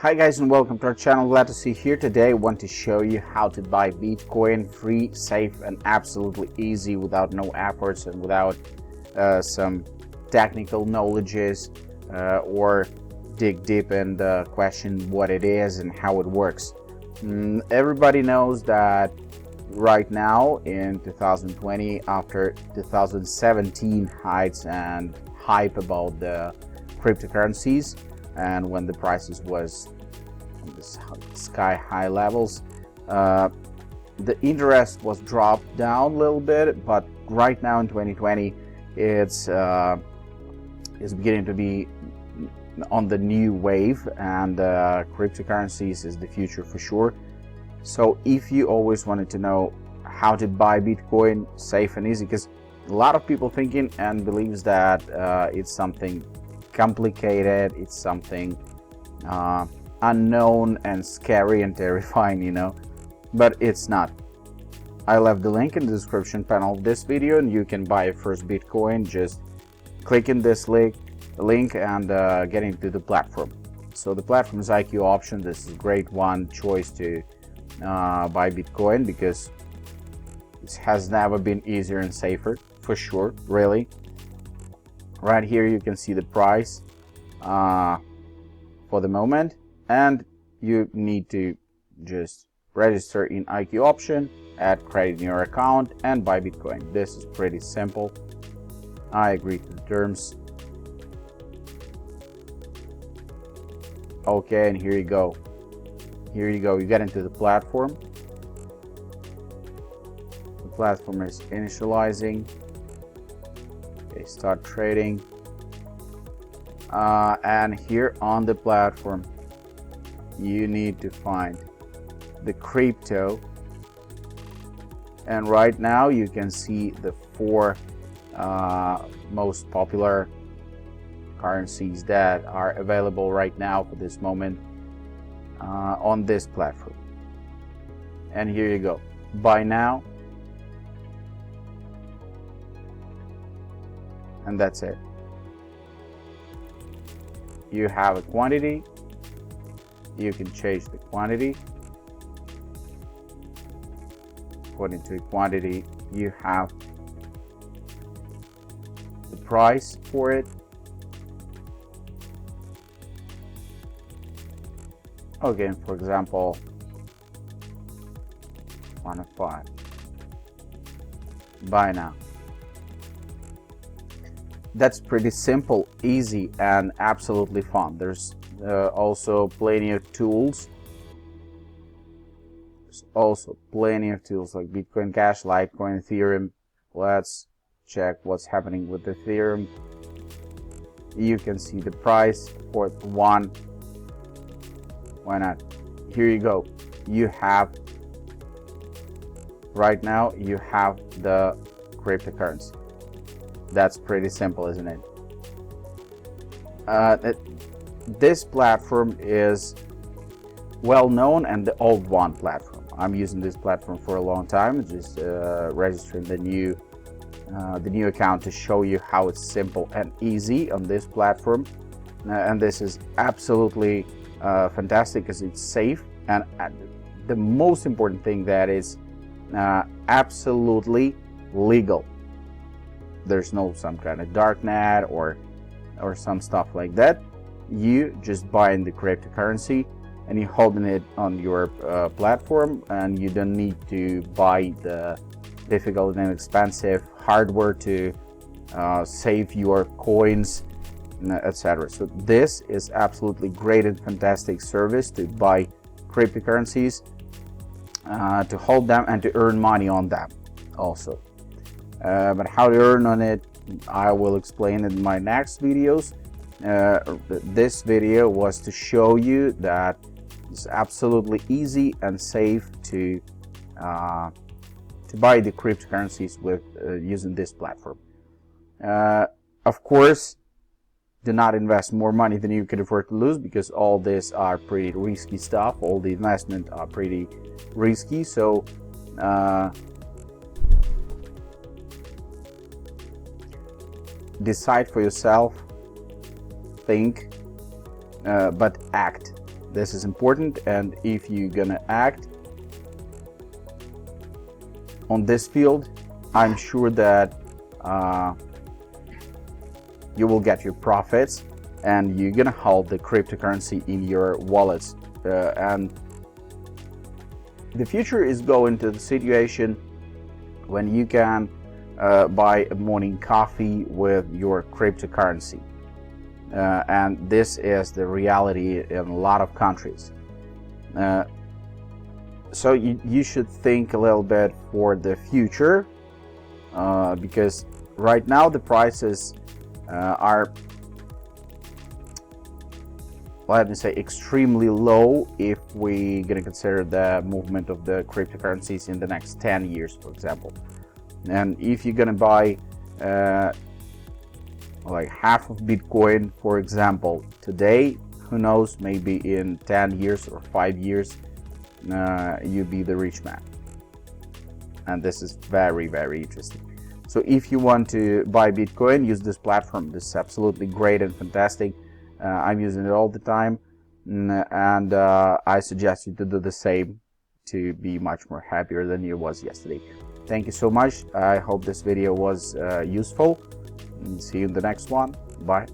Hi guys and welcome to our channel. Glad to see you here today. I want to show you how to buy Bitcoin free, safe and absolutely easy without no efforts and without some technical knowledges or dig deep and question what it is and how it works. Everybody knows that right now in 2020, after 2017 heights and hype about the cryptocurrencies, and when the prices was on the sky high levels, the interest was dropped down a little bit, but right now in 2020 it's beginning to be on the new wave, and cryptocurrencies is the future for sure. So if you always wanted to know how to buy Bitcoin safe and easy, because a lot of people thinking and believes that it's something complicated, it's something unknown and scary and terrifying, but it's not. I left the link in the description panel of this video, and you can buy your first Bitcoin. Just click in this link and get into the platform. So the platform is IQ Option. This is a great one choice to buy Bitcoin, because it has never been easier and safer, for sure, really. Right here you can see the price for the moment, and you need to just register in IQ Option, add credit in your account and buy Bitcoin. This is pretty simple. I agree to the terms. Okay, and here you go. You get into the platform. The platform is initializing. Okay, start trading. And here on the platform you need to find the crypto, and right now you can see the four most popular currencies that are available right now for this moment on this platform. And here you go, buy now, and that's it. You have a quantity, you can change the quantity. According to quantity, you have the price for it. Okay, for example, 105. Buy now. That's pretty simple, easy and absolutely fun. There's also plenty of tools. There's also plenty of tools like Bitcoin Cash, Litecoin, Ethereum. Let's check what's happening with Ethereum. You can see the price for one. Why not? Here you go. You have, right now, you have the cryptocurrency. That's pretty simple, isn't it? This platform is well known and the old one platform. I'm using this platform for a long time. Just registering the new account to show you how it's simple and easy on this platform. And this is absolutely fantastic because it's safe, and the most important thing, that is absolutely legal. There's no some kind of darknet or some stuff like that. You just buying the cryptocurrency and you holding it on your platform, and you don't need to buy the difficult and expensive hardware to save your coins, etc. So this is absolutely great and fantastic service to buy cryptocurrencies, to hold them and to earn money on them also. But how to earn on it, I will explain in my next videos. This video was to show you that it's absolutely easy and safe to buy the cryptocurrencies with using this platform. Of course, do not invest more money than you can afford to lose, because all this are pretty risky stuff. All the investment are pretty risky. So decide for yourself, think, but act. This is important, and if you're gonna act on this field, I'm sure that you will get your profits, and you're gonna hold the cryptocurrency in your wallets. And the future is going to the situation when you can buy a morning coffee with your cryptocurrency. And this is the reality in a lot of countries. So you should think a little bit for the future, because right now the prices are, let me say, extremely low if we're going to consider the movement of the cryptocurrencies in the next 10 years, for example. And if you're going to buy like half of Bitcoin, for example, today, who knows, maybe in 10 years or 5 years, you'll be the rich man. And this is very, very interesting. So if you want to buy Bitcoin, use this platform. This is absolutely great and fantastic. I'm using it all the time, and I suggest you to do the same to be much more happier than you was yesterday. Thank you so much. I hope this video was useful. See you in the next one. Bye.